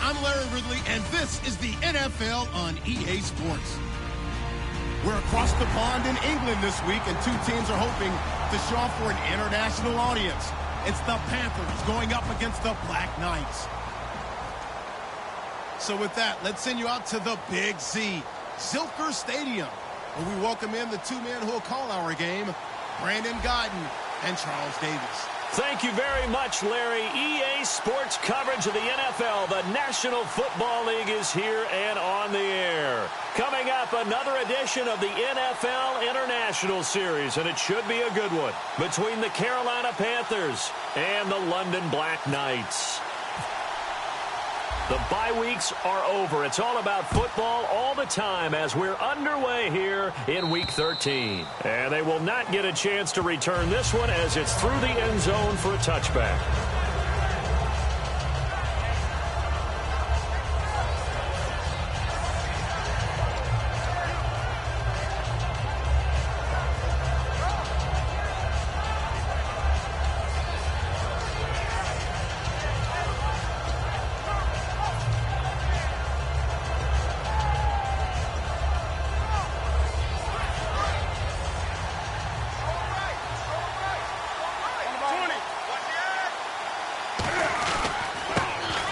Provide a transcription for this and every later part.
I'm Larry Ridley, and this is the NFL on EA Sports. We're across the pond in England this week, and two teams are hoping to show off for an international audience. It's the Panthers going up against the Black Knights. So with that, let's send you out to the Big Z, Zilker Stadium, where we welcome in the two men who will call our game, Brandon Godden and Charles Davis. Thank you very much, Larry. EA Sports coverage of the NFL. The National Football League is here and on the air. Coming up, another edition of the NFL International Series, and it should be a good one, between the Carolina Panthers and the London Black Knights. The bye weeks are over. It's all about football all the time as we're underway here in Week 13. And they will not get a chance to return this one as it's through the end zone for a touchback.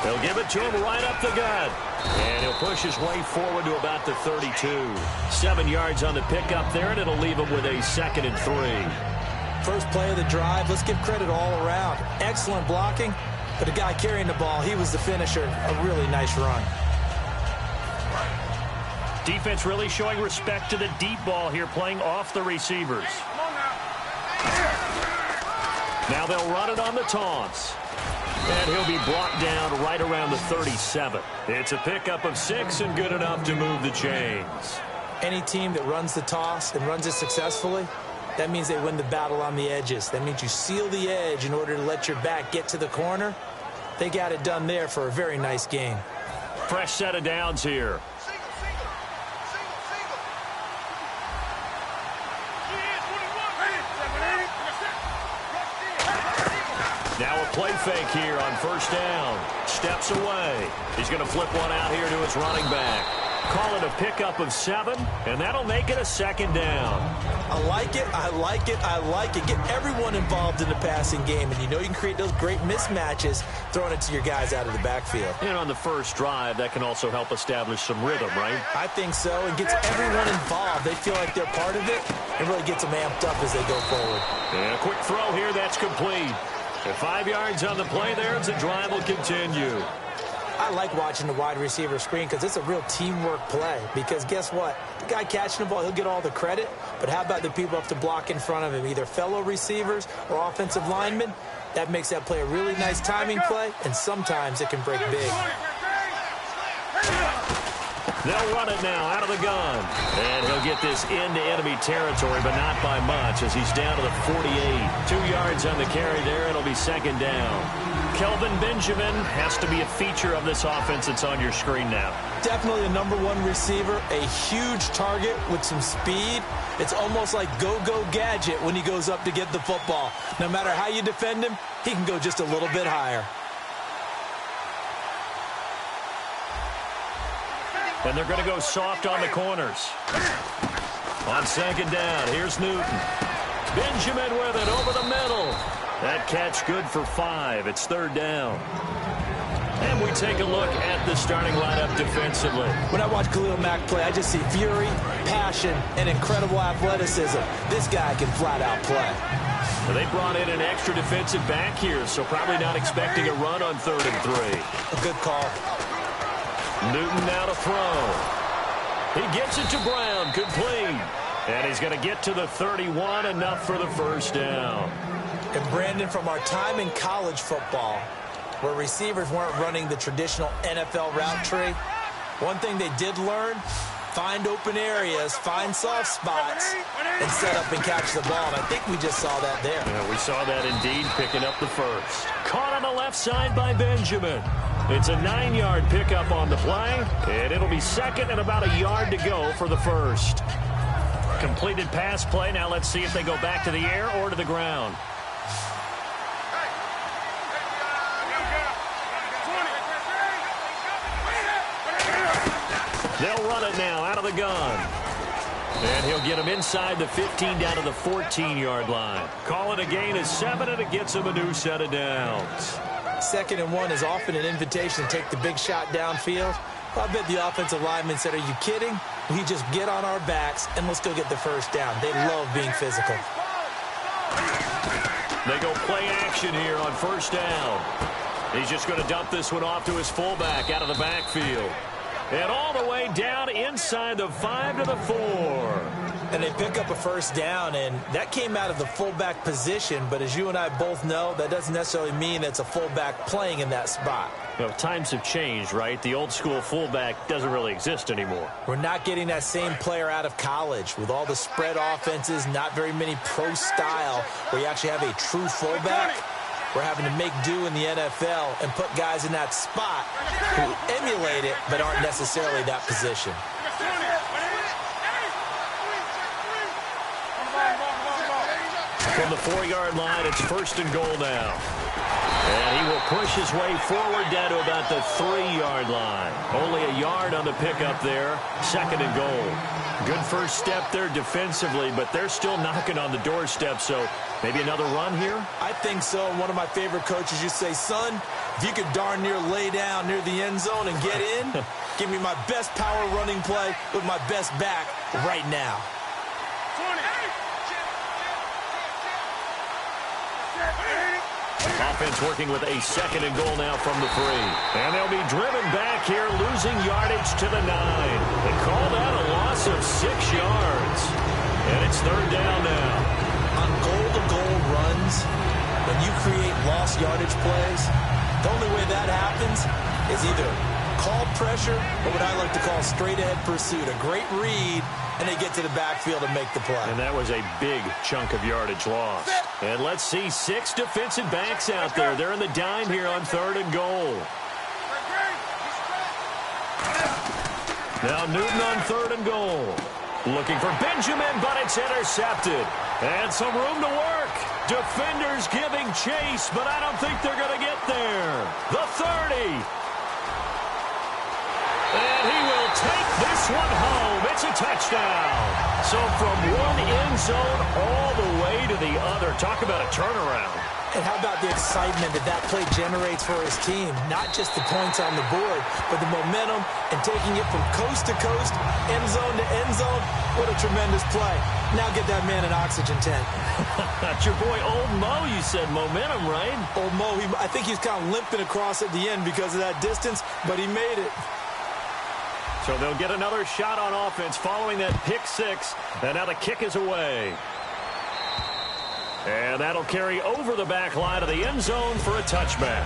They'll give it to him right up the gut. And he'll push his way forward to about the 32. 7 yards on the pickup there, and it'll leave him with a 2nd and 3. First play of the drive, let's give credit all around. Excellent blocking, but the guy carrying the ball, he was the finisher. A really nice run. Defense really showing respect to the deep ball here, playing off the receivers. Now they'll run it on the taunts. And he'll be brought down right around the 37. It's a pickup of 6 and good enough to move the chains. Any team that runs the toss and runs it successfully, that means they win the battle on the edges. That means you seal the edge in order to let your back get to the corner. They got it done there for a very nice game. Fresh set of downs here. Now a play fake here on first down. Steps away. He's going to flip one out here to his running back. Call it a pickup of 7, and that'll make it a 2nd down. I like it, I like it, I like it. Get everyone involved in the passing game, and you know you can create those great mismatches throwing it to your guys out of the backfield. And on the first drive, that can also help establish some rhythm, right? I think so. It gets everyone involved. They feel like they're part of it, and really gets them amped up as they go forward. And a quick throw here, that's complete. At 5 yards on the play there, as the drive will continue. I like watching the wide receiver screen because it's a real teamwork play. Because guess what? The guy catching the ball, he'll get all the credit. But how about the people up to block in front of him, either fellow receivers or offensive linemen? That makes that play a really nice timing play, and sometimes it can break big. They'll run it now out of the gun. And he'll get this into enemy territory, but not by much as he's down to the 48. 2 yards on the carry there. It'll be 2nd down. Kelvin Benjamin has to be a feature of this offense that's on your screen now. Definitely a #1 receiver, a huge target with some speed. It's almost like go-go gadget when he goes up to get the football. No matter how you defend him, he can go just a little bit higher. And they're going to go soft on the corners. On 2nd down, here's Newton. Benjamin with it over the middle. That catch good for 5. It's 3rd down. And we take a look at the starting lineup defensively. When I watch Khalil Mack play, I just see fury, passion, and incredible athleticism. This guy can flat-out play. Well, they brought in an extra defensive back here, so probably not expecting a run on 3rd and 3. A good call. Newton now to throw. He gets it to Brown, complete. And he's going to get to the 31, enough for the 1st down. And Brandon, from our time in college football, where receivers weren't running the traditional NFL route tree, one thing they did learn, find open areas, find soft spots, and set up and catch the ball. And I think we just saw that there. Yeah, we saw that indeed, picking up the 1st. Caught on the left side by Benjamin. It's a 9-yard pickup on the play, and it'll be 2nd and about a yard to go for the 1st. Completed pass play. Now let's see if they go back to the air or to the ground. They'll run it now out of the gun. And he'll get him inside the 15 down to the 14-yard line. Call it a gain of 7, and it gets him a new set of downs. 2nd and 1 is often an invitation to take the big shot downfield. I bet the offensive lineman said, are you kidding? We just get on our backs, and we'll still get the first down. They love being physical. They go play action here on 1st down. He's just going to dump this one off to his fullback out of the backfield. And all the way down inside the 5 to the 4. And they pick up a 1st down, and that came out of the fullback position. But as you and I both know, that doesn't necessarily mean it's a fullback playing in that spot. You know, times have changed, right? The old school fullback doesn't really exist anymore. We're not getting that same player out of college with all the spread offenses, not very many pro style where you actually have a true fullback. We're having to make do in the NFL and put guys in that spot who emulate it but aren't necessarily that position. From the 4-yard line, it's 1st and goal now. And he will push his way forward down to about the 3-yard line. Only a yard on the pickup there. 2nd and goal. Good first step there defensively, but they're still knocking on the doorstep, so maybe another run here? I think so. One of my favorite coaches used to say, son, if you could darn near lay down near the end zone and get in, give me my best power running play with my best back right now. Offense working with a 2nd and goal now from the 3. And they'll be driven back here, losing yardage to the 9. They call that a loss of 6 yards. And it's 3rd down now. On goal-to-goal runs, when you create lost yardage plays, the only way that happens is either call pressure or what I like to call straight-ahead pursuit. A great read, and they get to the backfield and make the play. And that was a big chunk of yardage lost. And let's see 6 defensive backs out there. They're in the dime here on 3rd and goal. Now Newton on 3rd and goal. Looking for Benjamin, but it's intercepted. And some room to work. Defenders giving chase, but I don't think they're going to get there. The 30. And he will take this one home. It's a touchdown. So from one end zone all the way to the other. Talk about a turnaround. And how about the excitement that play generates for his team? Not just the points on the board, but the momentum and taking it from coast to coast, end zone to end zone. What a tremendous play. Now get that man an oxygen tent. That's your boy Old Mo, you said. Momentum, right? Old Mo, I think he's kind of limping across at the end because of that distance, but he made it. So they'll get another shot on offense following that pick 6. And now the kick is away. And that'll carry over the back line of the end zone for a touchback.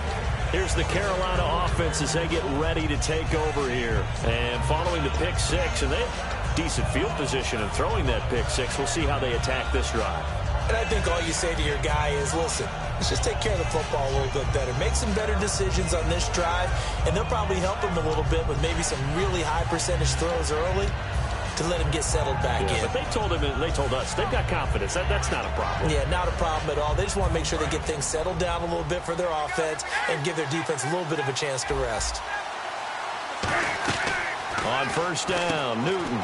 Here's the Carolina offense as they get ready to take over here. And following the pick 6, and they have decent field position in throwing that pick 6. We'll see how they attack this drive. And I think all you say to your guy is, listen, let's just take care of the football a little bit better. Make some better decisions on this drive, and they'll probably help him a little bit with maybe some really high percentage throws early to let him get settled back in. But they told him, and they told us, they've got confidence. That's not a problem. Yeah, not a problem at all. They just want to make sure they get things settled down a little bit for their offense and give their defense a little bit of a chance to rest. On 1st down, Newton.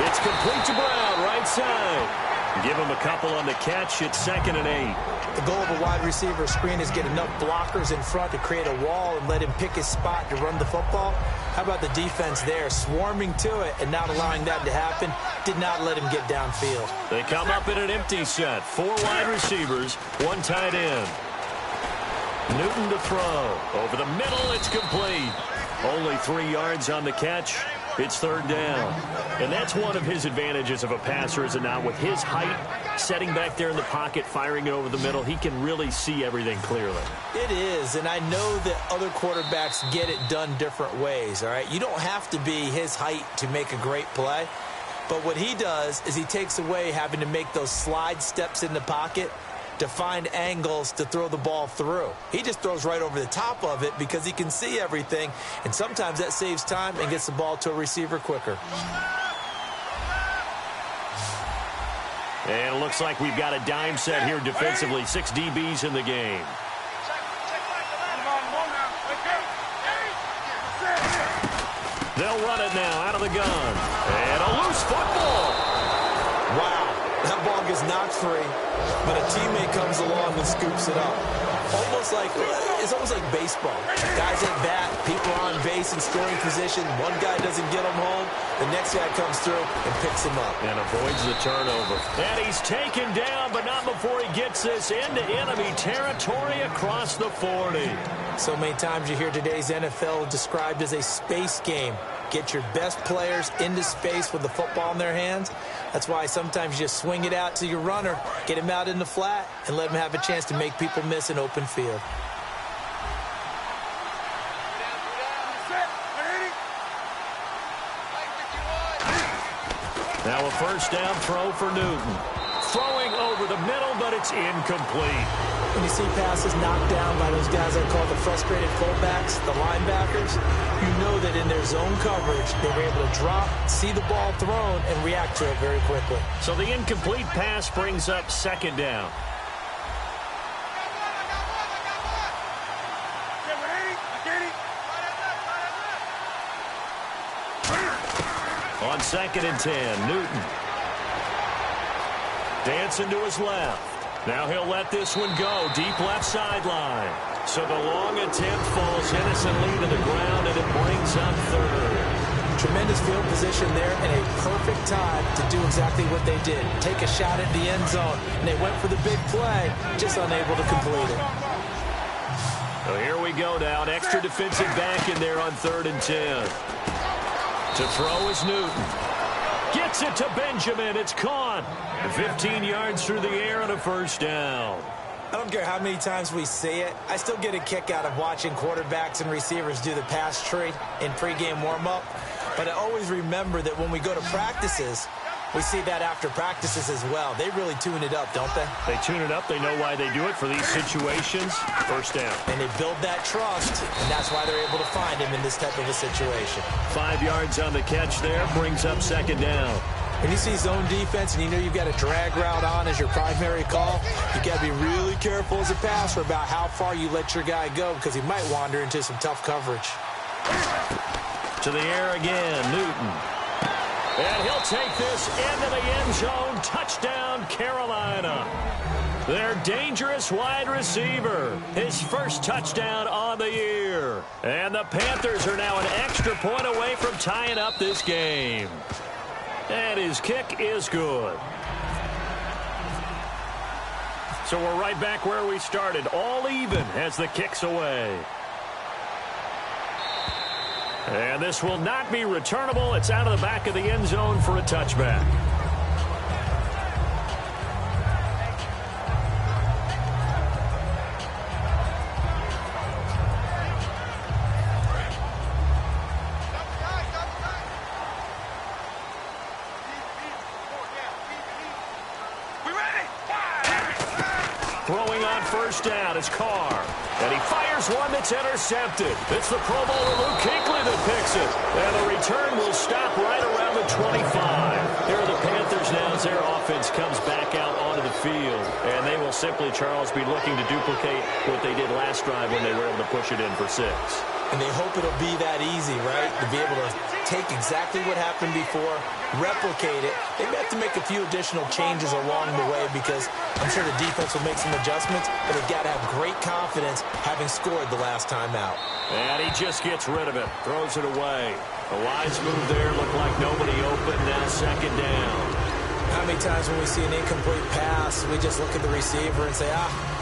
It's complete to Brown, right side. Give him a couple on the catch. It's 2nd and 8. The goal of a wide receiver screen is get enough blockers in front to create a wall and let him pick his spot to run the football. How about the defense there, swarming to it and not allowing that to happen? Did not let him get downfield. They come up in an empty set. 4 wide receivers, 1 tight end. Newton to throw. Over the middle, it's complete. Only 3 yards on the catch. It's 3rd down. And that's one of his advantages of a passer, is it not? With his height, setting back there in the pocket, firing it over the middle, he can really see everything clearly. It is, and I know that other quarterbacks get it done different ways, all right? You don't have to be his height to make a great play. But what he does is he takes away having to make those slide steps in the pocket to find angles to throw the ball through. He just throws right over the top of it because he can see everything, and sometimes that saves time and gets the ball to a receiver quicker. And it looks like we've got a dime set here defensively. 6 DBs in the game. They'll run it now out of the gun. And a loose football. Wow, that ball gets knocked free, but a teammate comes along and scoops it up. It's almost like baseball. Guys at bat, people are on base in scoring position. One guy doesn't get them home. The next guy comes through and picks him up. And avoids the turnover. And he's taken down, but not before he gets this into enemy territory across the 40. So many times you hear today's NFL described as a space game. Get your best players into space with the football in their hands. That's why sometimes you just swing it out to your runner, get him out in the flat, and let him have a chance to make people miss an open field. Now a first down throw for Newton. Throwing over the middle, but it's incomplete. When you see passes knocked down by those guys I call the frustrated fullbacks, the linebackers, you know that in their zone coverage, they were able to drop, see the ball thrown, and react to it very quickly. So the incomplete pass brings up second down. On 2nd and 10, Newton. Dancing to his left. Now he'll let this one go. Deep left sideline. So the long attempt falls innocently to the ground, and it brings up third. Tremendous field position there and a perfect time to do exactly what they did. Take a shot at the end zone, and they went for the big play, just unable to complete it. So here we go now. An extra defensive back in there on 3rd and 10. To throw is Newton. Gets it to Benjamin. It's caught. 15 yards through the air on a first down. I don't care how many times we see it. I still get a kick out of watching quarterbacks and receivers do the pass tree in pregame warm-up. But I always remember that when we go to practices, we see that after practices as well. They really tune it up, don't they? They tune it up. They know why they do it for these situations. First down. And they build that trust, and that's why they're able to find him in this type of a situation. 5 yards on the catch there. Brings up second down. When you see zone defense and you know you've got a drag route on as your primary call, you got to be really careful as a passer about how far you let your guy go because he might wander into some tough coverage. To the air again, Newton. And he'll take this into the end zone. Touchdown, Carolina. Their dangerous wide receiver. His first touchdown on the year. And the Panthers are now an extra point away from tying up this game. And his kick is good. So we're right back where we started. All even as the kick's away. And this will not be returnable. It's out of the back of the end zone for a touchback. Throwing on first down is Carr. And he fires one that's intercepted. It's the Pro Bowler Luke Kuechly that picks it. And the return will stop right around the 25. Here are the Panthers now as their offense comes back out onto the field. And they will simply, Charles, be looking to duplicate what they did last drive when they were able to push it in for 6. And they hope it'll be that easy, right? To be able to take exactly what happened before, replicate it. They may have to make a few additional changes along the way because I'm sure the defense will make some adjustments, but they've got to have great confidence having scored the last time out. And he just gets rid of it, throws it away. A wise move there, looked like nobody open, now second down. How many times when we see an incomplete pass, we just look at the receiver and say,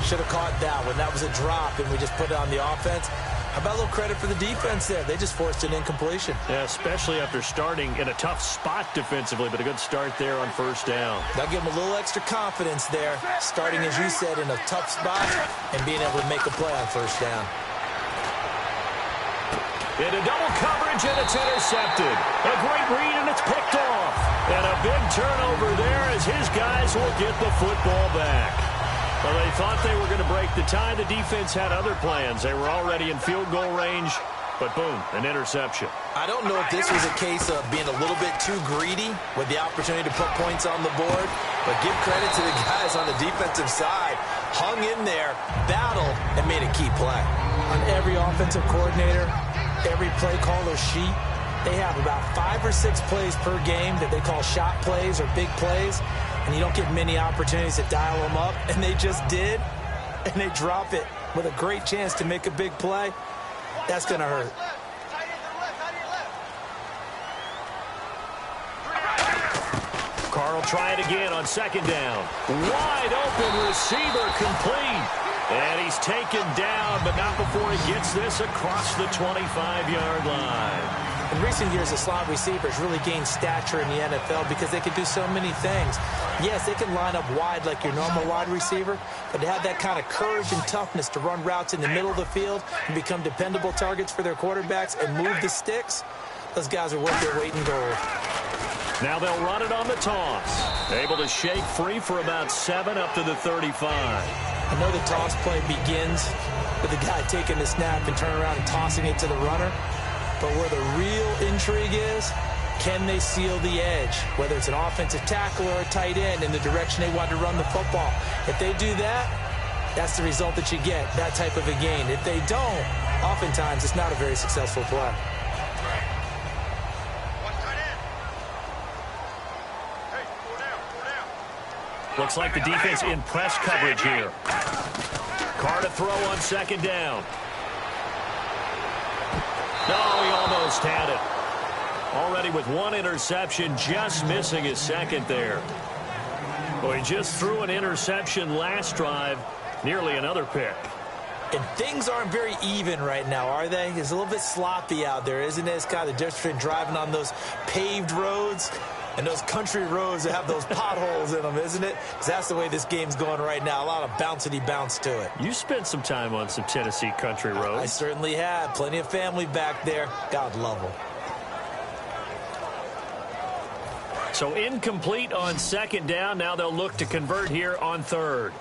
should have caught that one. That was a drop, and we just put it on the offense. How about a little credit for the defense there? They just forced an incompletion. Yeah, especially after starting in a tough spot defensively, but a good start there on first down. That'll give them a little extra confidence there, starting, as you said, in a tough spot and being able to make a play on first down. Into double coverage, and it's intercepted. A great read, and it's picked off. And a big turnover there as his guys will get the football back. Well, they thought they were going to break the tie. The defense had other plans. They were already in field goal range, but boom, an interception. I don't know if this was a case of being a little bit too greedy with the opportunity to put points on the board, but give credit to the guys on the defensive side. Hung in there, battled, and made a key play. On every offensive coordinator, every play caller sheet, They have about 5 or 6 plays per game that they call shot plays or big plays, and you don't get many opportunities to dial them up, and they just did, and they drop it with a great chance to make a big play. That's going to hurt. Carr will try it again on second down. Wide open receiver complete. And he's taken down, but not before he gets this across the 25-yard line. In recent years, the slot receivers really gained stature in the NFL because they can do so many things. Yes, they can line up wide like your normal wide receiver, but to have that kind of courage and toughness to run routes in the middle of the field and become dependable targets for their quarterbacks and move the sticks, those guys are worth their weight in gold. Now they'll run it on the toss. Able to shake free for about 7 up to the 35. I know the toss play begins with the guy taking the snap and turning around and tossing it to the runner. But where the real intrigue is, can they seal the edge? Whether it's an offensive tackle or a tight end in the direction they want to run the football. If they do that, that's the result that you get, that type of a gain. If they don't, oftentimes it's not a very successful play. Looks like the defense in press coverage here. Carr to throw on second down. No, he almost had it. Already with 1 interception, just missing his second there. Well, he just threw an interception last drive, nearly another pick. And things aren't very even right now, are they? It's a little bit sloppy out there, isn't it? It's kind of the difference between driving on those paved roads and those country roads that have those potholes in them, isn't it? Because that's the way this game's going right now. A lot of bouncy bounce to it. You spent some time on some Tennessee country roads. I certainly have. Plenty of family back there. God love them. So incomplete on second down. Now they'll look to convert here on third.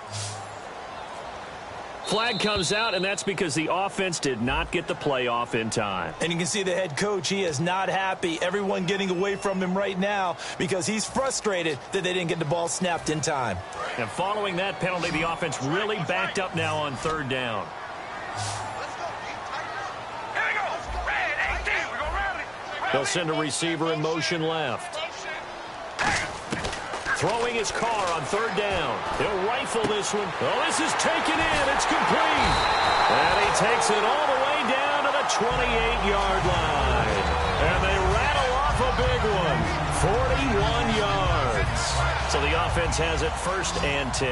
Flag comes out, and that's because the offense did not get the play off in time. And you can see the head coach, he is not happy. Everyone getting away from him right now because he's frustrated that they didn't get the ball snapped in time. And following that penalty, the offense really backed up now on third down. They'll send a receiver in motion left. Throwing his Carr on third down. He'll rifle this one. Oh, this is taken in. It's complete. And he takes it all the way down to the 28-yard line. And they rattle off a big one. 41 yards. So the offense has it 1st and 10.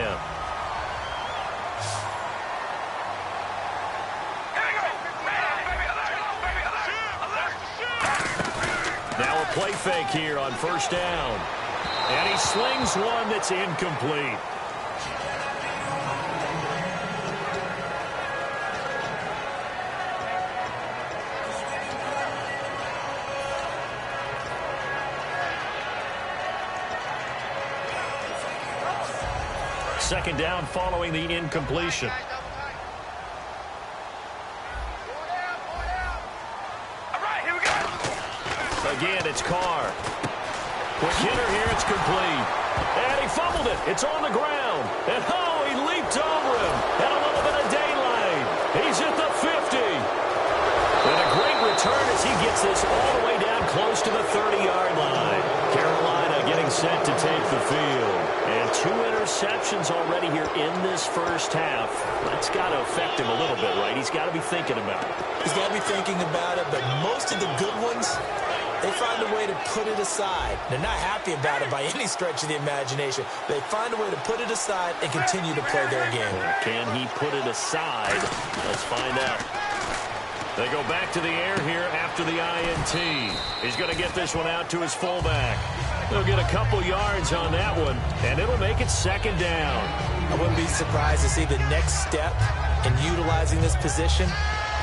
Now a play fake here on 1st down. And he slings one that's incomplete. Second down following the incompletion. Again, it's Carr. Quick hitter here, it's complete. And he fumbled it. It's on the ground. And oh, he leaped over him. And a little bit of daylight. He's at the 50. And a great return as he gets this all the way down close to the 30-yard line. Carolina getting set to take the field. And 2 interceptions already here in this first half. That's got to affect him a little bit, right? He's got to be thinking about it. He's got to be thinking about it, but most of the good ones, they find a way to put it aside. They're not happy about it by any stretch of the imagination. They find a way to put it aside and continue to play their game. Can he put it aside? Let's find out. They go back to the air here after the INT. He's going to get this one out to his fullback. He'll get a couple yards on that one, and it'll make it 2nd down. I wouldn't be surprised to see the next step in utilizing this position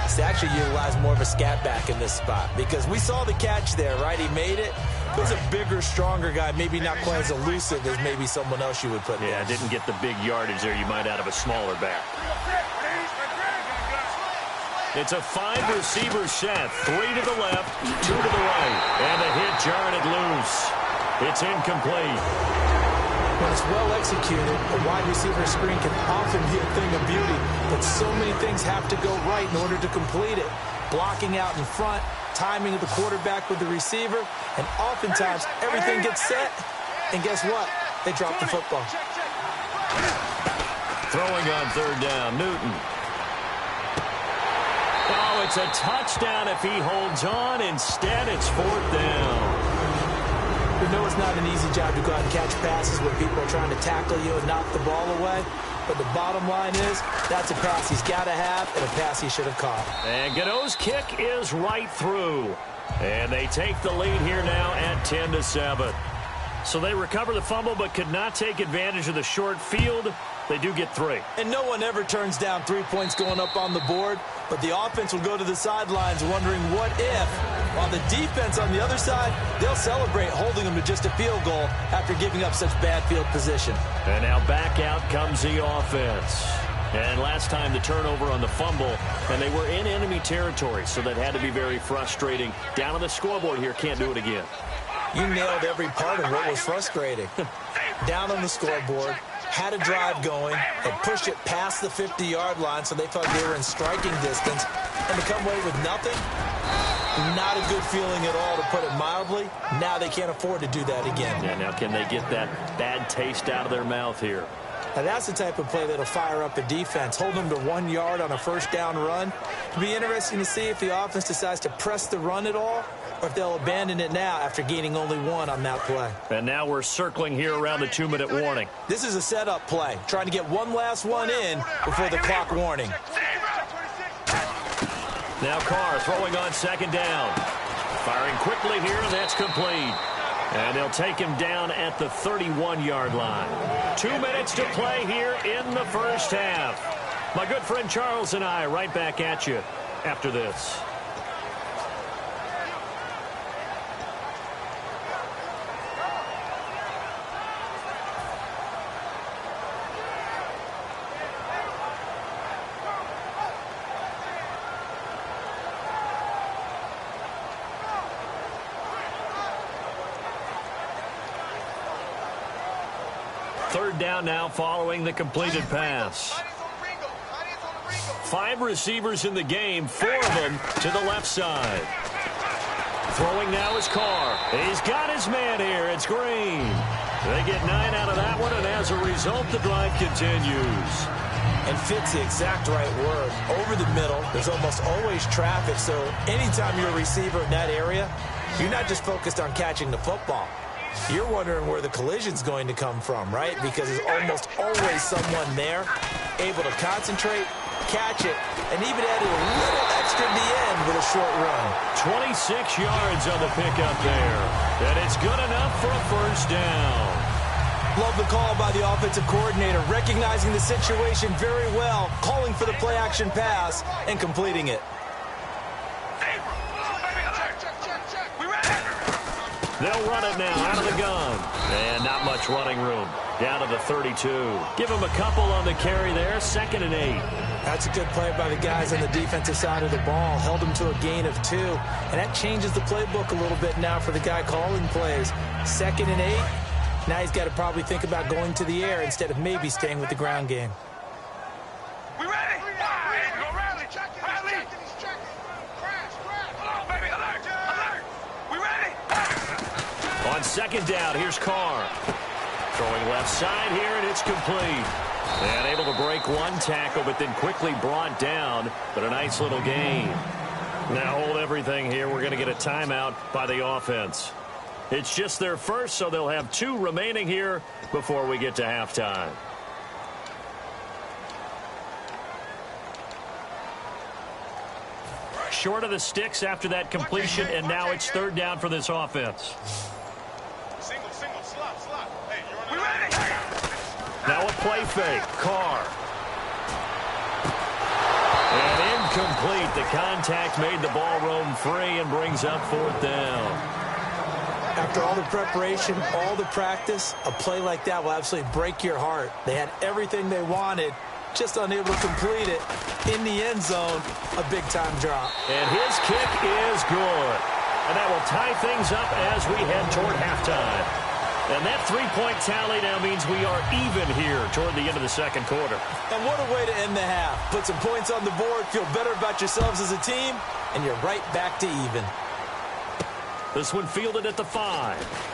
is to actually utilize more of a scat back in this spot, because we saw the catch there, right? He made it. He was a bigger, stronger guy, maybe not quite as elusive as maybe someone else you would put in. Yeah, didn't get the big yardage there you might out of a smaller back. It's a 5-receiver set, 3 to the left, 2 to the right, and the hit jarred it loose. It's incomplete. When it's well executed, a wide receiver screen can often be a thing of beauty, but so many things have to go right in order to complete it. blocking out in front, timing of the quarterback with the receiver, and oftentimes everything gets set, and guess what? They drop the football. Throwing on third down, Newton. Oh, it's a touchdown if he holds on. Instead, it's fourth down. We know it's not an easy job to go out and catch passes when people are trying to tackle you and knock the ball away. But the bottom line is, that's a pass he's got to have and a pass he should have caught. And Gano's kick is right through. And they take the lead here now at 10-7. So they recover the fumble but could not take advantage of the short field. They do get 3. And no one ever turns down 3 points going up on the board, but the offense will go to the sidelines wondering what if, while the defense on the other side, they'll celebrate holding them to just a field goal after giving up such bad field position. And now back out comes the offense. And last time the turnover on the fumble, and they were in enemy territory, so that had to be very frustrating. Down on the scoreboard here, can't do it again. You nailed every part of what was frustrating. Down on the scoreboard, had a drive going, and pushed it past the 50-yard line so they thought they were in striking distance, and to come away with nothing, not a good feeling at all, to put it mildly. Now they can't afford to do that again. Yeah, now can they get that bad taste out of their mouth here? Now that's the type of play that'll fire up a defense. Hold them to 1 yard on a first down run. It'll be interesting to see if the offense decides to press the run at all, or if they'll abandon it now after gaining only 1 on that play. And now we're circling here around the 2-minute warning. This is a setup play, trying to get one last one in before the clock warning. Now Carr throwing on second down. Firing quickly here, and that's complete. And they'll take him down at the 31-yard line. 2 minutes to play here in the first half. My good friend Charles and I right back at you after this. Third down now following the completed pass. 5 receivers in the game, 4 of them to the left side. Throwing now is Carr. He's got his man here. It's Green. They get 9 out of that one, and as a result, the drive continues. And fits the exact right word. Over the middle, there's almost always traffic, so anytime you're a receiver in that area, you're not just focused on catching the football. You're wondering where the collision's going to come from, right? Because there's almost always someone there able to concentrate, catch it, and even add a little extra at the end with a short run. 26 yards on the pickup there. And it's good enough for a first down. Love the call by the offensive coordinator, recognizing the situation very well, calling for the play-action pass, and completing it. They'll run it now out of the gun. And not much running room. Down to the 32. Give him a couple on the carry there. 2nd and 8. That's a good play by the guys on the defensive side of the ball. Held them to a gain of 2. And that changes the playbook a little bit now for the guy calling plays. 2nd and 8. Now he's got to probably think about going to the air instead of maybe staying with the ground game. We ready? Go rally. Rally. Come on, baby. Alert. Alert. We ready? On 2nd down, here's Carr. Throwing left side here, and it's complete. And able to break 1 tackle, but then quickly brought down. But a nice little gain. Now hold everything here. We're going to get a timeout by the offense. It's just their first, so they'll have 2 remaining here before we get to halftime. Short of the sticks after that completion, and now it's 3rd down for this offense. Single, slot. Hey, you ready? Now a play fake. Carr. And incomplete. The contact made the ball roam free and brings up 4th down. After all the preparation, all the practice, a play like that will absolutely break your heart. They had everything they wanted, just unable to complete it. In the end zone, a big-time drop. And his kick is good. And that will tie things up as we head toward halftime. And that three-point tally now means we are even here toward the end of the second quarter. And what a way to end the half. Put some points on the board, feel better about yourselves as a team, and you're right back to even. This one fielded at the 5.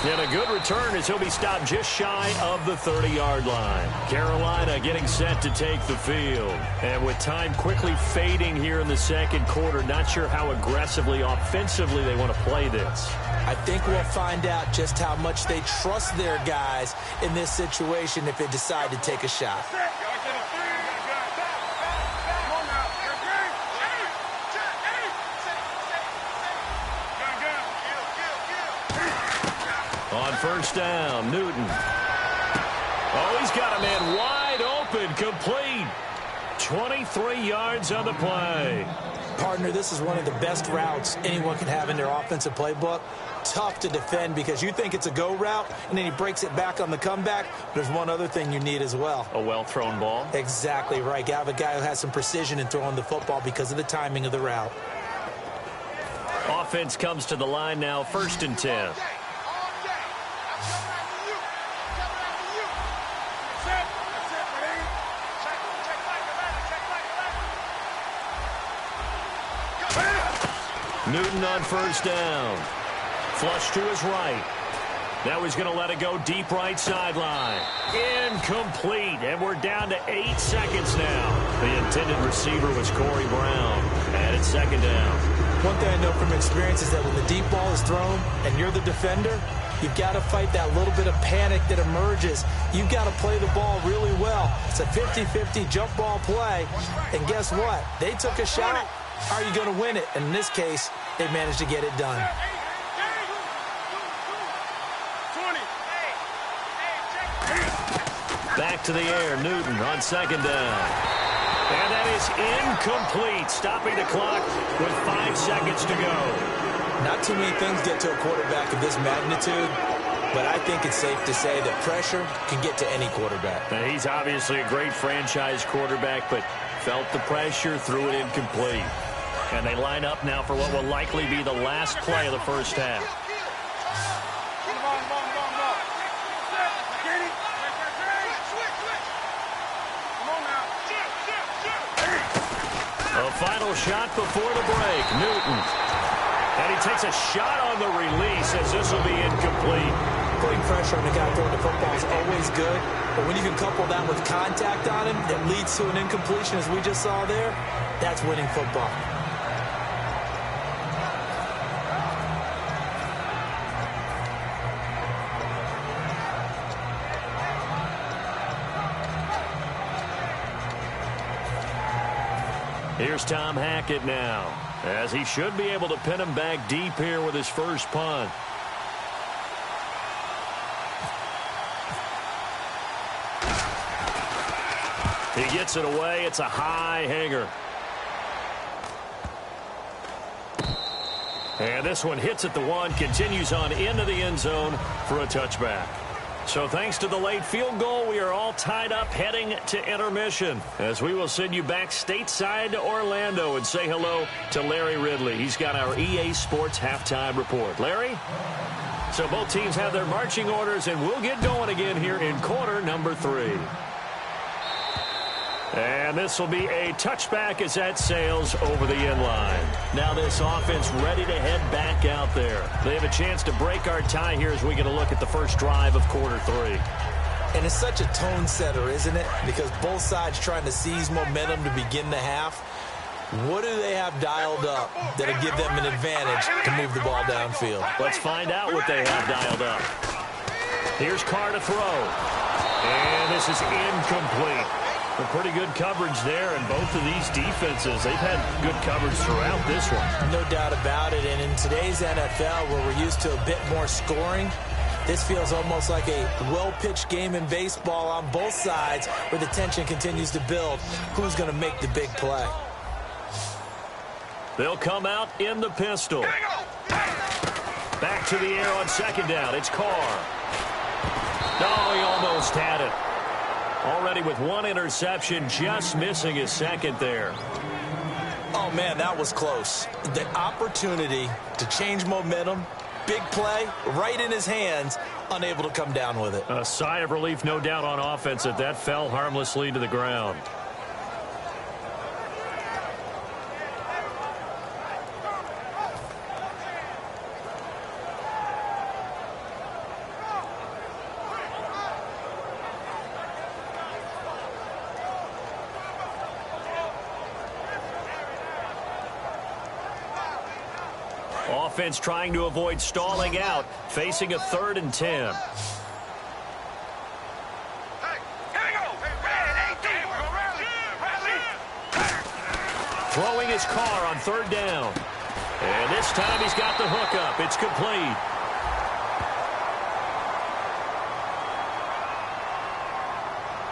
And a good return as he'll be stopped just shy of the 30-yard line. Carolina getting set to take the field. And with time quickly fading here in the second quarter, not sure how aggressively, offensively they want to play this. I think we'll find out just how much they trust their guys in this situation if they decide to take a shot. On first down, Newton. Oh, he's got a man wide open, complete. 23 yards on the play. Partner, this is one of the best routes anyone can have in their offensive playbook. Tough to defend because you think it's a go route, and then he breaks it back on the comeback. There's one other thing you need as well. A well-thrown ball. Exactly right. You have a guy who has some precision in throwing the football because of the timing of the route. Offense comes to the line now, 1st and 10. Newton on first down. Flush to his right. Now he's going to let it go deep right sideline. Incomplete. And we're down to 8 seconds now. The intended receiver was Corey Brown. And it's 2nd down. One thing I know from experience is that when the deep ball is thrown and you're the defender, you've got to fight that little bit of panic that emerges. You've got to play the ball really well. It's a 50-50 jump ball play. And guess what? They took a shot. How are you going to win it? And in this case, they managed to get it done. Back to the air, Newton on 2nd down. And that is incomplete, stopping the clock with 5 seconds to go. Not too many things get to a quarterback of this magnitude, but I think it's safe to say that pressure can get to any quarterback. Now, he's obviously a great franchise quarterback, but felt the pressure, threw it incomplete. And they line up now for what will likely be the last play of the first half. A final shot before the break, Newton. And he takes a shot on the release as this will be incomplete. Putting pressure on the guy throwing the football is always good, but when you can couple that with contact on him that leads to an incompletion as we just saw there, that's winning football. Here's Tom Hackett now, as he should be able to pin him back deep here with his first punt. He gets it away. It's a high hanger. And this one hits at the 1, continues on into the end zone for a touchback. So thanks to the late field goal, we are all tied up heading to intermission, as we will send you back stateside to Orlando and say hello to Larry Ridley. He's got our EA Sports halftime report. Larry? So both teams have their marching orders, and we'll get going again here in quarter number 3. And this will be a touchback as that sails over the end line. Now this offense ready to head back out there. They have a chance to break our tie here as we get a look at the first drive of quarter 3. And it's such a tone setter, isn't it? Because both sides trying to seize momentum to begin the half. What do they have dialed up that'll give them an advantage to move the ball downfield? Let's find out what they have dialed up. Here's Carr to throw. And this is incomplete. A pretty good coverage there, and both of these defenses, they've had good coverage throughout this one. No doubt about it, and in today's NFL, where we're used to a bit more scoring, this feels almost like a well-pitched game in baseball on both sides, where the tension continues to build. Who's going to make the big play? They'll come out in the pistol. Back to the air on 2nd down. It's Carr. Oh, he almost had it. Already with 1 interception, just missing his 2nd there. Oh, man, that was close. The opportunity to change momentum, big play right in his hands, unable to come down with it. A sigh of relief, no doubt, on offense that that fell harmlessly to the ground. Offense trying to avoid stalling out, facing a 3rd and 10. Throwing his car on 3rd down. And this time he's got the hookup. It's complete.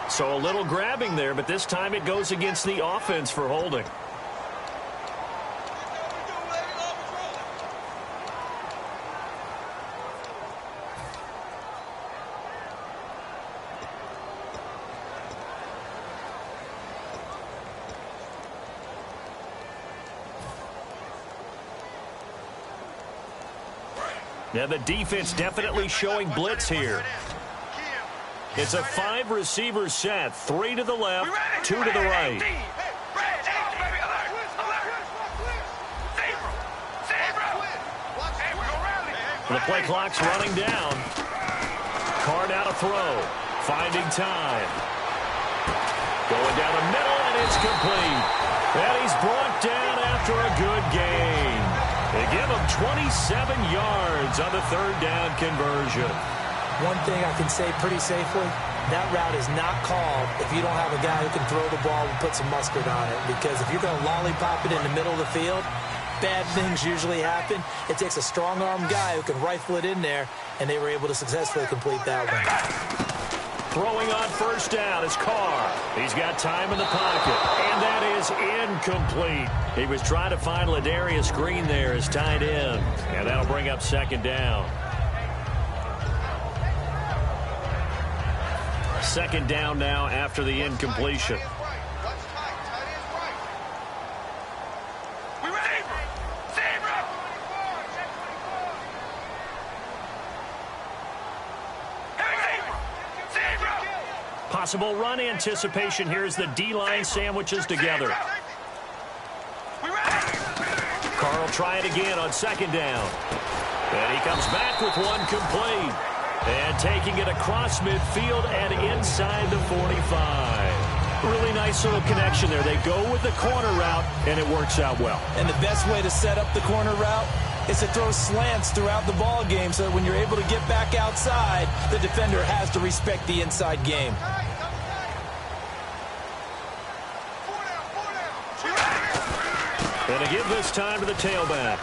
So a little grabbing there, but this time it goes against the offense for holding. Now the defense definitely showing blitz here. It's a 5-receiver set. 3 to the left, 2 to the right. The play clock's running down. Card out of throw. Finding time. Going down the middle, and it's complete. And he's brought down after a good gain. They give him 27 yards on the 3rd down conversion. One thing I can say pretty safely, that route is not called if you don't have a guy who can throw the ball and put some mustard on it. Because if you're going to lollipop it in the middle of the field, bad things usually happen. It takes a strong-arm guy who can rifle it in there, and they were able to successfully complete that one. Throwing on 1st down is Carr. He's got time in the pocket, and that is incomplete. He was trying to find Ladarius Green there as tight end, and that'll bring up 2nd down. 2nd down now after the incompletion. Possible run anticipation here as the D-line sandwiches together. Carr will try it again on 2nd down. And he comes back with one complete. And taking it across midfield and inside the 45. Really nice little connection there. They go with the corner route, and it works out well. And the best way to set up the corner route is to throw slants throughout the ball game so that when you're able to get back outside, the defender has to respect the inside game. And to give this time to the tailback.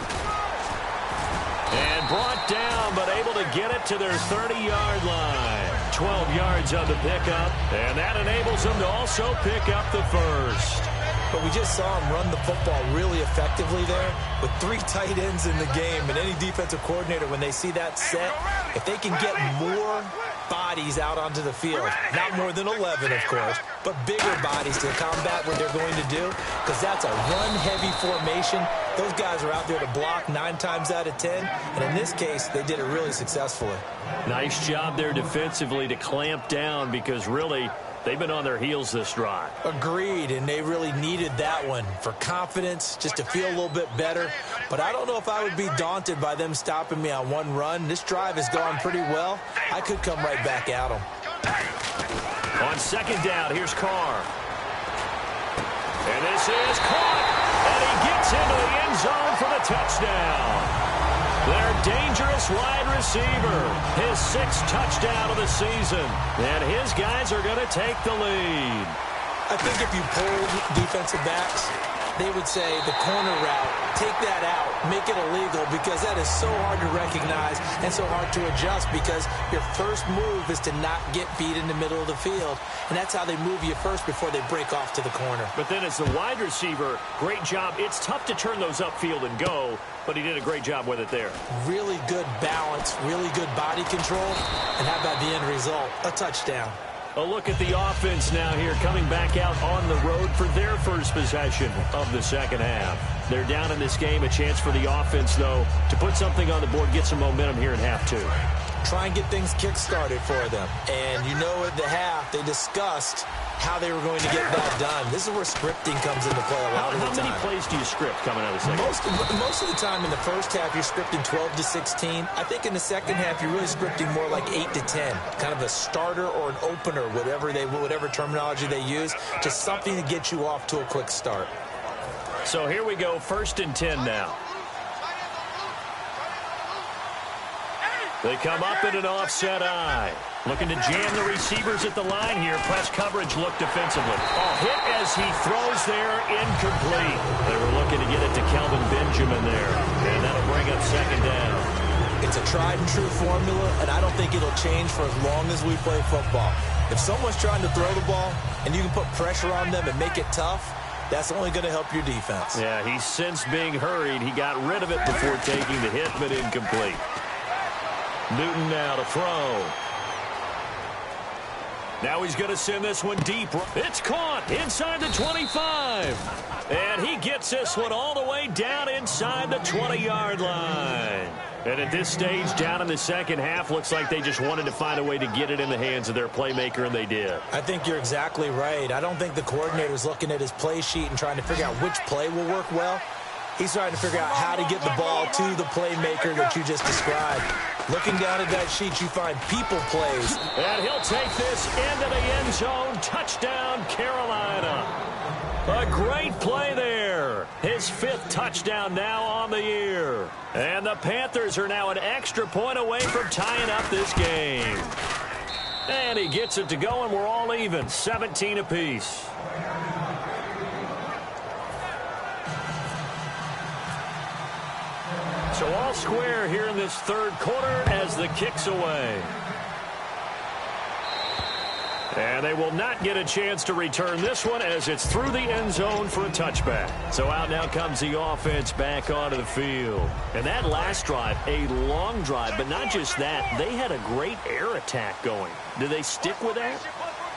And brought down, but able to get it to their 30-yard line. 12 yards on the pickup, and that enables them to also pick up the 1st. But we just saw him run the football really effectively there with 3 tight ends in the game. And any defensive coordinator, when they see that set, if they can get more bodies out onto the field, not more than 11, of course, but bigger bodies to combat what they're going to do, because that's a run-heavy formation. Those guys are out there to block 9 times out of 10, and in this case, they did it really successfully. Nice job there defensively to clamp down, because really, they've been on their heels this drive. Agreed, and they really needed that one for confidence, just to feel a little bit better. But I don't know if I would be daunted by them stopping me on one run. This drive has gone pretty well. I could come right back at them. On 2nd down, here's Carr. And this is caught, and he gets into the end zone for the touchdown. Their dangerous wide receiver, his 6th touchdown of the season. And his guys are going to take the lead. I think if you polled defensive backs, they would say the corner route, take that out, make it illegal, because that is so hard to recognize and so hard to adjust, because your first move is to not get beat in the middle of the field. And that's how they move you first before they break off to the corner. But then as the wide receiver, great job. It's tough to turn those upfield and go, but he did a great job with it there. Really good balance, really good body control, and how about the end result? A touchdown. A look at the offense now here, coming back out on the road for their first possession of the second half. They're down in this game. A chance for the offense, though, to put something on the board, get some momentum here in half two. Try and get things kick-started for them. And you know at the half, they discussed how they were going to get that done. This is where scripting comes into play a lot of the time. How many plays do you script coming out of the second? Most of the time in the first half, you're scripting 12 to 16. I think in the second half, you're really scripting more like 8 to 10. Kind of a starter or an opener, whatever terminology they use. Just something to get you off to a quick start. So here we go, 1st and 10 now. They come up in an offset eye. Looking to jam the receivers at the line here. Press coverage look defensively. Hit as he throws there, incomplete. They were looking to get it to Kelvin Benjamin there. And that'll bring up 2nd down. It's a tried and true formula, and I don't think it'll change for as long as we play football. If someone's trying to throw the ball and you can put pressure on them and make it tough, that's only going to help your defense. Yeah, he's since being hurried. He got rid of it before taking the hit, but incomplete. Newton now to throw. Now he's going to send this one deep. It's caught inside the 25. And he gets this one all the way down inside the 20-yard line. And at this stage, down in the second half, looks like they just wanted to find a way to get it in the hands of their playmaker, and they did. I think you're exactly right. I don't think the coordinator's looking at his play sheet and trying to figure out which play will work well. He's trying to figure out how to get the ball to the playmaker that you just described. Looking down at that sheet, you find people plays. And he'll take this into the end zone. Touchdown, Carolina. A great play there. His 5th touchdown now on the year. And the Panthers are now an extra point away from tying up this game. And he gets it to go, and we're all even, 17 apiece. So all square here in this 3rd quarter as the kick's away. And they will not get a chance to return this one as it's through the end zone for a touchback. So out now comes the offense back onto the field. And that last drive, a long drive, but not just that. They had a great air attack going. Do they stick with that?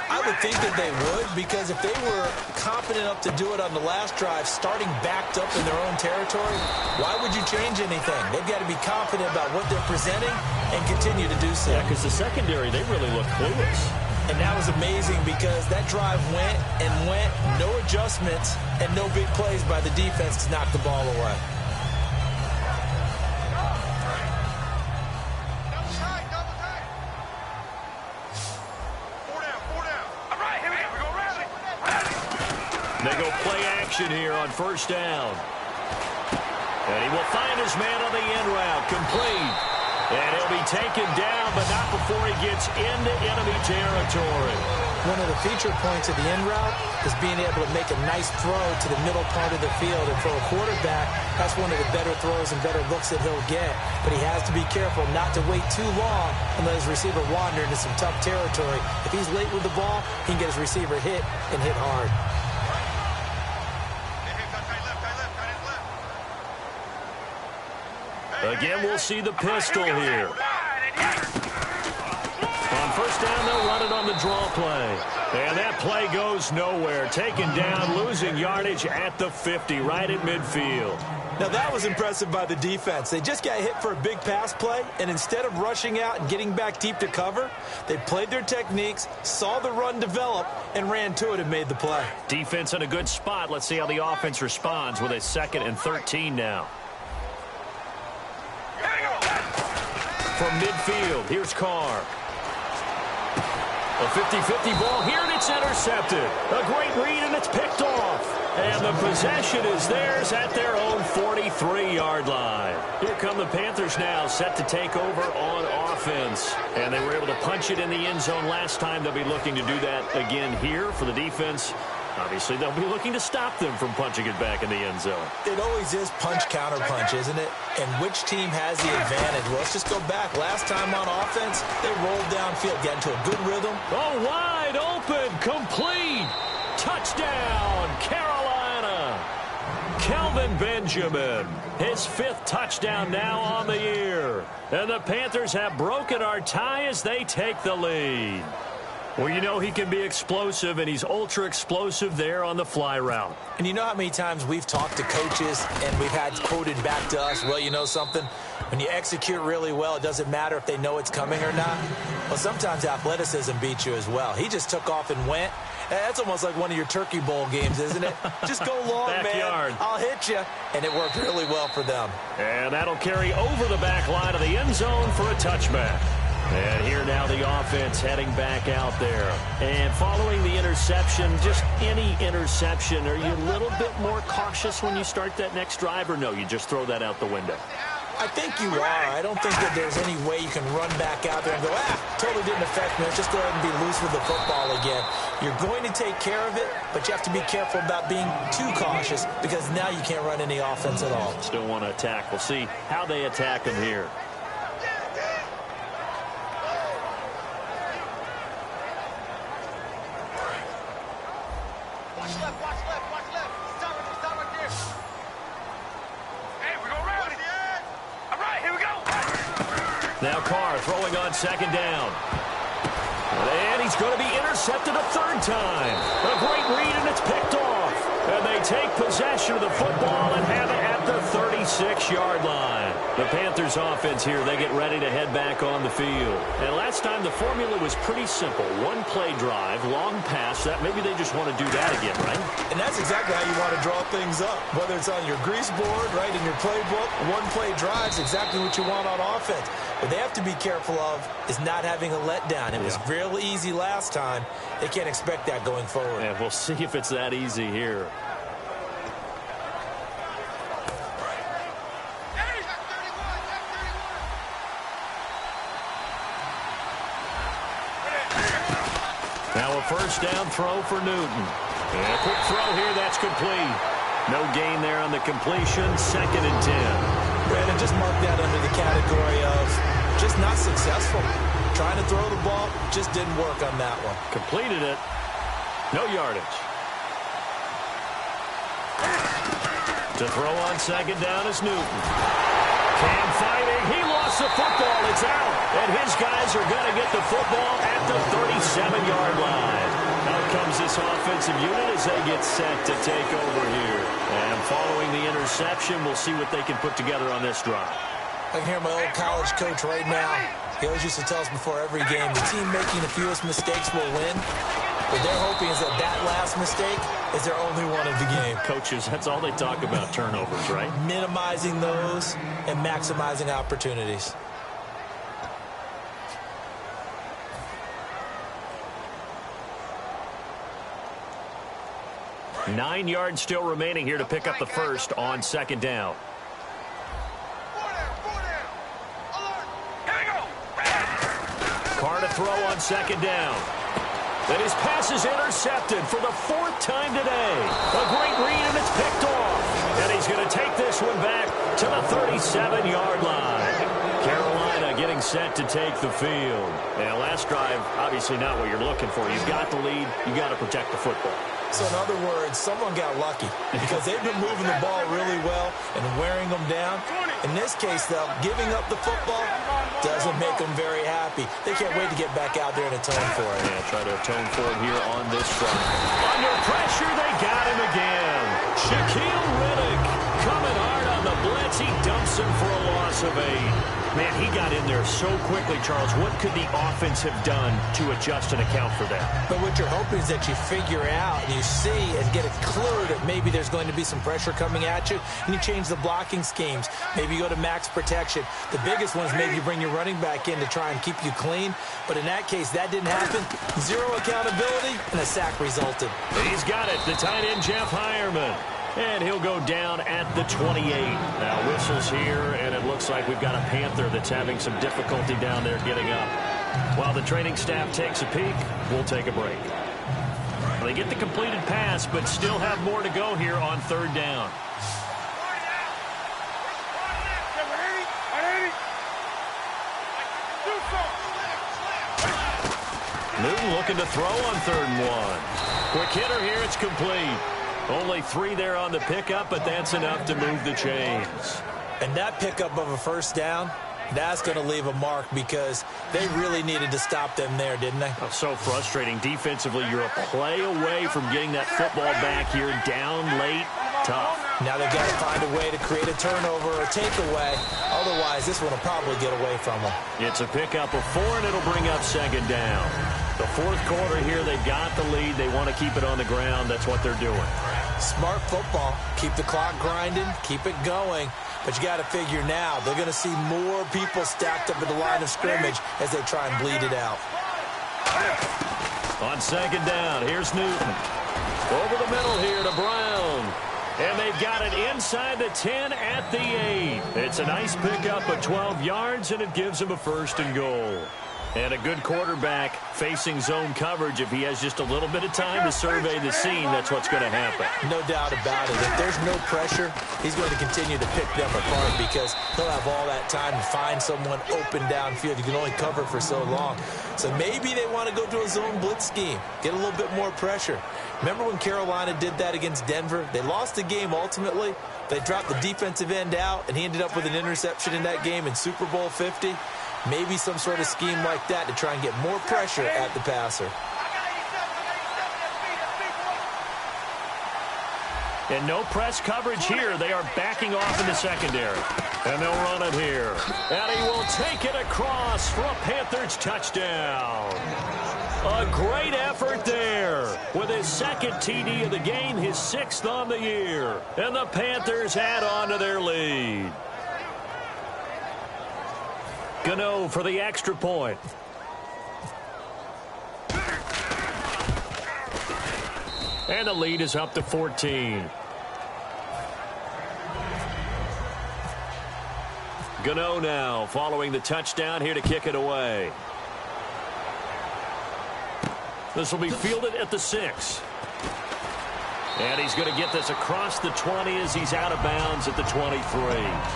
I would think that they would, because if they were confident enough to do it on the last drive, starting backed up in their own territory, why would you change anything? They've got to be confident about what they're presenting and continue to do so. Yeah, because the secondary, they really look clueless. And that was amazing because that drive went and went, no adjustments, and no big plays by the defense to knock the ball away. They go play action here on 1st down. And he will find his man on the end route, complete. And he'll be taken down, but not before he gets into enemy territory. One of the feature points of the end route is being able to make a nice throw to the middle part of the field. And for a quarterback, that's one of the better throws and better looks that he'll get. But he has to be careful not to wait too long and let his receiver wander into some tough territory. If he's late with the ball, he can get his receiver hit and hit hard. Again, we'll see the pistol here. On 1st down, they'll run it on the draw play. And that play goes nowhere. Taken down, losing yardage at the 50, right at midfield. Now, that was impressive by the defense. They just got hit for a big pass play, and instead of rushing out and getting back deep to cover, they played their techniques, saw the run develop, and ran to it and made the play. Defense in a good spot. Let's see how the offense responds with a 2nd and 13 now. From midfield, here's Carr. A 50-50 ball here, and it's intercepted. A great read, and it's picked off. And the possession is theirs at their own 43-yard line. Here come the Panthers now, set to take over on offense. And they were able to punch it in the end zone last time. They'll be looking to do that again here for the defense. Obviously, they'll be looking to stop them from punching it back in the end zone. It always is punch-counter-punch, isn't it? And which team has the advantage? Well, let's just go back. Last time on offense, they rolled downfield, got into a good rhythm. Oh, wide open, complete. Touchdown, Carolina. Kelvin Benjamin, his 5th touchdown now on the year. And the Panthers have broken our tie as they take the lead. Well, you know he can be explosive, and he's ultra explosive there on the fly route. And you know how many times we've talked to coaches and we've had quoted back to us, well, you know something? When you execute really well, it doesn't matter if they know it's coming or not. Well, sometimes athleticism beats you as well. He just took off and went. That's almost like one of your Turkey Bowl games, isn't it? Just go long, Backyard. man. I'll hit you. And it worked really well for them. And that'll carry over the back line of the end zone for a touchback. And here now the offense heading back out there. And following the interception, just any interception, are you a little bit more cautious when you start that next drive, or no, you just throw that out the window? I think you are. I don't think that there's any way you can run back out there and go, totally didn't affect me. Let's just go ahead and be loose with the football again. You're going to take care of it, but you have to be careful about being too cautious because now you can't run any offense at all. Still want to attack. We'll see how they attack him here. Watch left, watch left, watch left. Stop right there. Hey, we're going to rally. All right, here we go. Now Carr throwing on second down. And he's going to be intercepted a third time. A great read, and it's picked off. And they take possession of the football and have it at the 36-yard line. The Panthers offense here, they get ready to head back on the field. And last time the formula was pretty simple. One play drive, long pass. That maybe they just want to do that again, right? And that's exactly how you want to draw things up. Whether it's on your grease board, right, in your playbook, one play drives exactly what you want on offense. What they have to be careful of is not having a letdown. It was real easy last time. They can't expect that going forward. And we'll see if it's that easy here. Now a first down throw for Newton. And a quick throw here, that's complete. No gain there on the completion, 2nd and 10. Brandon, just mark that under the category of just not successful. Trying to throw the ball, just didn't work on that one. Completed it. No yardage. To throw on second down is Newton. Cam fighting. He lost the football. It's out. And his guys are going to get the football at the 37-yard line. Out comes this offensive unit as they get set to take over here. And following the interception, we'll see what they can put together on this drive. I can hear my old college coach right now. He always used to tell us before every game, the team making the fewest mistakes will win. What they're hoping is that that last mistake is their only one of the game. Coaches, that's all they talk about, turnovers, right? Minimizing those and maximizing opportunities. Nine yards still remaining here to pick up the first on second down. Carr to throw on second down. And his pass is intercepted for the 4th time today. A great read, and it's picked off. And he's going to take this one back to the 37-yard line. Carolina getting set to take the field. And last drive, obviously not what you're looking for. You've got the lead. You've got to protect the football. So in other words, someone got lucky because they've been moving the ball really well and wearing them down. In this case, though, giving up the football doesn't make them very happy. They can't wait to get back out there and atone for it. Yeah, try to atone for it here on this drive. Under pressure, they got him again. Shaquille Riddick coming hard on the blitz. He dumps him for a loss of 8. Man, he got in there so quickly, Charles. What could the offense have done to adjust and account for that? But what you're hoping is that you figure out, you see, and get a clue that maybe there's going to be some pressure coming at you, and you change the blocking schemes. Maybe you go to max protection. The biggest one is maybe you bring your running back in to try and keep you clean. But in that case, that didn't happen. Zero accountability, and a sack resulted. He's got it, the tight end, Jeff Heuerman. And he'll go down at the 28. Now whistles here, and it looks like we've got a Panther that's having some difficulty down there getting up. While the training staff takes a peek, we'll take a break. They get the completed pass, but still have more to go here on third down. Newton looking to throw on 3rd and 1. Quick hitter here, it's complete. Only 3 there on the pickup, but that's enough to move the chains. And that pickup of a first down That's going to leave a mark because they really needed to stop them there, didn't they? Oh, so frustrating. Defensively, you're a play away from getting that football back here. Down late, tough. Now they've got to find a way to create a turnover or takeaway. Otherwise, this one will probably get away from them. It's a pickup of 4, and it'll bring up second down. The fourth quarter here, they've got the lead. They want to keep it on the ground. That's what they're doing. Smart football. Keep the clock grinding. Keep it going. But you got to figure now, they're going to see more people stacked up at the line of scrimmage as they try and bleed it out. On second down, here's Newton. Over the middle here to Brown. And they've got it inside the 10 at the 8. It's a nice pickup of 12 yards, and it gives them a 1st and goal. And a good quarterback facing zone coverage. If he has just a little bit of time to survey the scene, that's what's going to happen. No doubt about it. If there's no pressure, he's going to continue to pick them apart because he'll have all that time to find someone open downfield. You can only cover for so long. So maybe they want to go to a zone blitz scheme, get a little bit more pressure. Remember when Carolina did that against Denver? They lost the game ultimately. They dropped the defensive end out, and he ended up with an interception in that game in Super Bowl 50. Maybe some sort of scheme like that to try and get more pressure at the passer. And no press coverage here. They are backing off in the secondary. And they'll run it here. And he will take it across for a Panthers touchdown. A great effort there. With his second TD of the game, his 6th on the year. And the Panthers add on to their lead. Gano for the extra point. And the lead is up to 14. Gano now following the touchdown here to kick it away. This will be fielded at the 6. And he's going to get this across the 20 as he's out of bounds at the 23.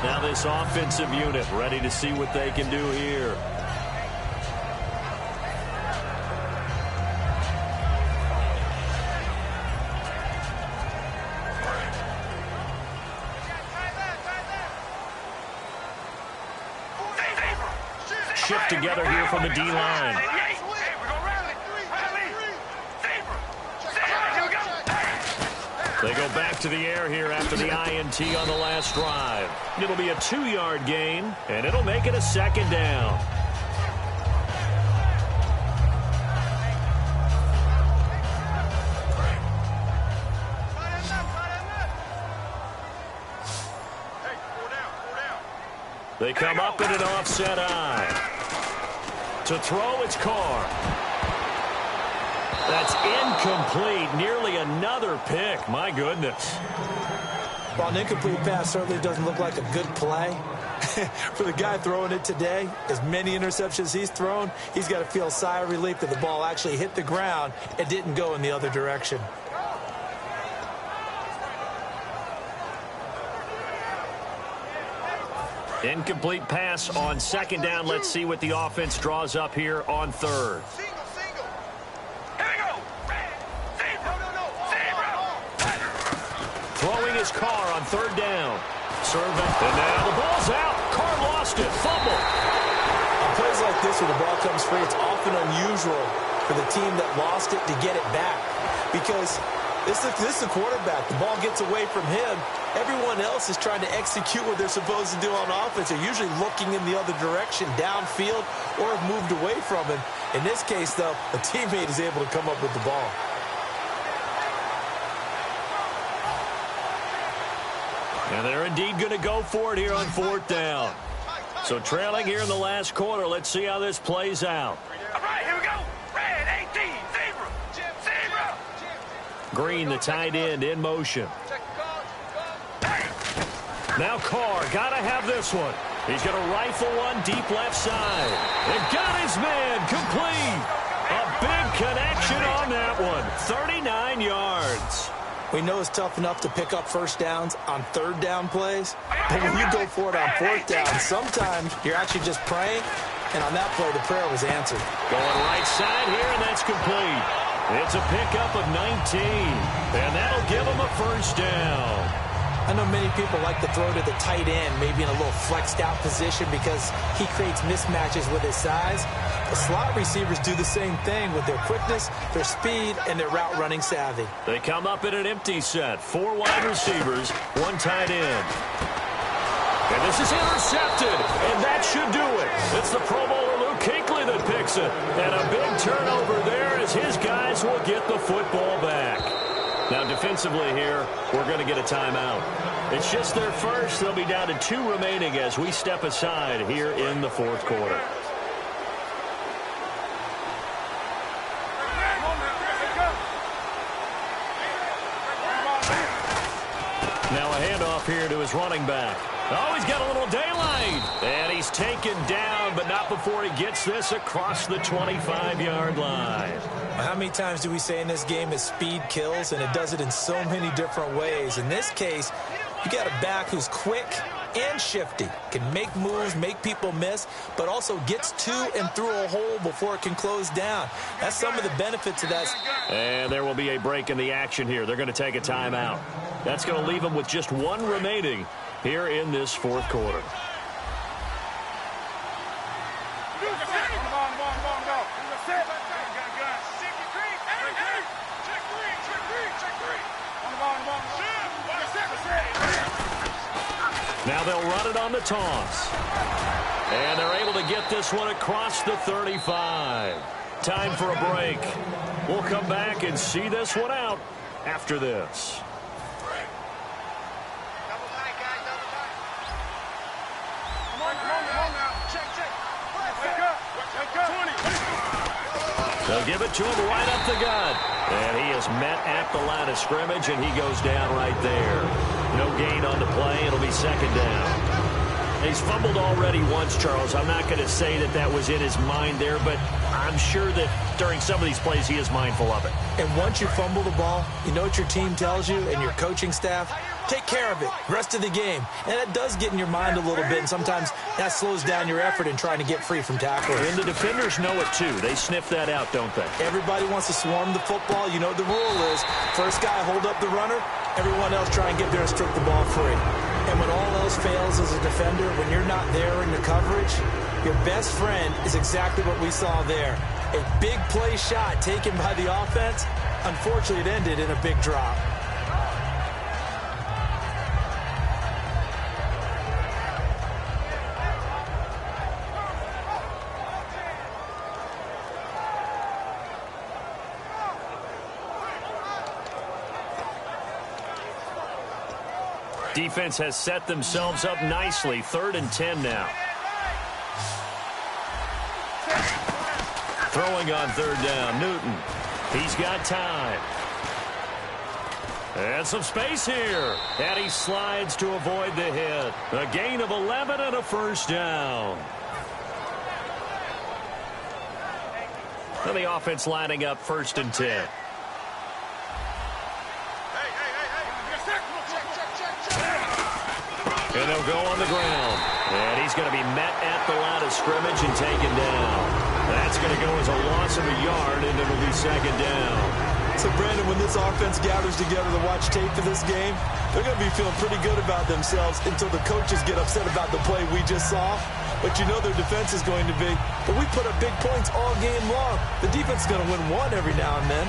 Now this offensive unit ready to see what they can do here. Shift together here from the D-line. They go back to the air here after the INT on the last drive. It'll be a 2-yard gain, and it'll make it a 2nd down. They come up in an offset eye. To throw, it's Carr. That's incomplete. Nearly another pick. My goodness. Well, an incomplete pass certainly doesn't look like a good play. For the guy throwing it today, as many interceptions he's thrown, he's got to feel a sigh of relief that the ball actually hit the ground and didn't go in the other direction. Incomplete pass on 2nd down. Let's see what the offense draws up here on 3rd. Throwing his Carr on 3rd down. Serve it. And now the ball's out. Carr lost it. Fumble. On plays like this where the ball comes free, it's often unusual for the team that lost it to get it back. Because this is the quarterback. The ball gets away from him. Everyone else is trying to execute what they're supposed to do on offense. They're usually looking in the other direction, downfield, or have moved away from him. In this case, though, a teammate is able to come up with the ball. And they're indeed going to go for it here on 4th down. So trailing here in the last quarter. Let's see how this plays out. All right, here we go. Red 18, zebra. Zebra. Green, the tight end, in motion. Now Carr, got to have this one. He's going to rifle one deep left side. And got his man complete. A big connection on that one. 39 yards. We know it's tough enough to pick up 1st downs on 3rd down plays. But when you go for it on 4th down, sometimes you're actually just praying. And on that play, the prayer was answered. Going right side here, and that's complete. It's a pickup of 19. And that'll give him a 1st down. I know many people like to throw to the tight end, maybe in a little flexed out position because he creates mismatches with his size. The slot receivers do the same thing with their quickness, their speed, and their route running savvy. They come up in an empty set. 4 wide receivers, 1 tight end. And this is intercepted, and that should do it. It's the Pro Bowler Luke Kuechly that picks it. And a big turnover there as his guys will get the football back. Now defensively here, we're going to get a timeout. It's just their first. They'll be down to 2 remaining as we step aside here in the 4th quarter. Now a handoff here to his running back. Oh, he's got a little daylight. And he's taken down, but not before he gets this across the 25-yard line. How many times do we say in this game that speed kills, and it does it in so many different ways? In this case, you got a back who's quick and shifty, can make moves, make people miss, but also gets to and through a hole before it can close down. That's some of the benefits of that. And there will be a break in the action here. They're going to take a timeout. That's going to leave them with just 1 remaining here in this 4th quarter. Now they'll run it on the toss. And they're able to get this one across the 35. Time for a break. We'll come back and see this one out after this. They'll give it to him right up the gut. And he is met at the line of scrimmage, and he goes down right there. No gain on the play. It'll be 2nd down. He's fumbled already once, Charles. I'm not going to say that that was in his mind there, but I'm sure that during some of these plays he is mindful of it. And once you fumble the ball, you know what your team tells you and your coaching staff? Take care of it. Rest of the game. And it does get in your mind a little bit, and sometimes that slows down your effort in trying to get free from tackles. And the defenders know it, too. They sniff that out, don't they? Everybody wants to swarm the football. You know what the rule is. First guy, hold up the runner. Everyone else try and get there and strip the ball free. And when all else fails as a defender, when you're not there in the coverage, your best friend is exactly what we saw there. A big play shot taken by the offense. Unfortunately, it ended in a big drop. Defense has set themselves up nicely. 3rd and 10 now. Throwing on 3rd down, Newton. He's got time. And some space here. And he slides to avoid the hit. A gain of 11 and a 1st down. And the offense lining up 1st and 10. And they'll go on the ground. And he's going to be met at the line of scrimmage and taken down. That's going to go as a loss of a yard, and it'll be 2nd down. So, Brandon, when this offense gathers together to watch tape for this game, they're going to be feeling pretty good about themselves until the coaches get upset about the play we just saw. But you know their defense is going to be. But we put up big points all game long. The defense is going to win one every now and then.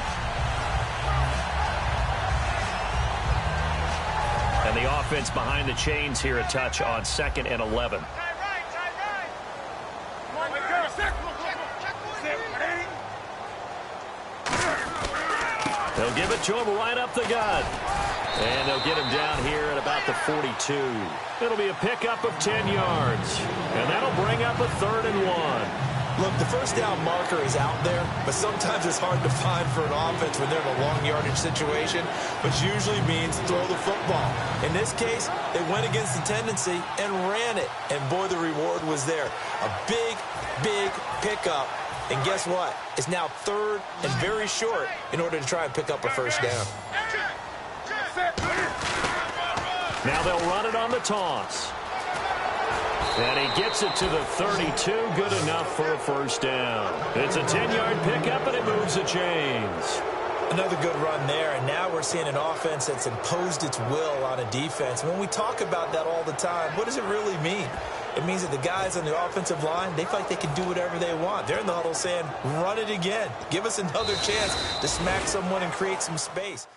And the offense behind the chains here a touch on 2nd and 11. They'll give it to him right up the gut. And they'll get him down here at about the 42. It'll be a pickup of 10 yards. And that'll bring up a 3rd and 1. Look, the first down marker is out there, but sometimes it's hard to find for an offense when they're in a long yardage situation, which usually means throw the football. In this case, they went against the tendency and ran it, and boy, the reward was there. A big, big pickup, and guess what? It's now 3rd and very short in order to try and pick up a 1st down. Now they'll run it on the toss. And he gets it to the 32. Good enough for a 1st down. It's a 10-yard pickup, and it moves the chains. Another good run there, and now we're seeing an offense that's imposed its will on a defense. When we talk about that all the time, what does it really mean? It means that the guys on the offensive line, they feel like they can do whatever they want. They're in the huddle saying, run it again. Give us another chance to smack someone and create some space.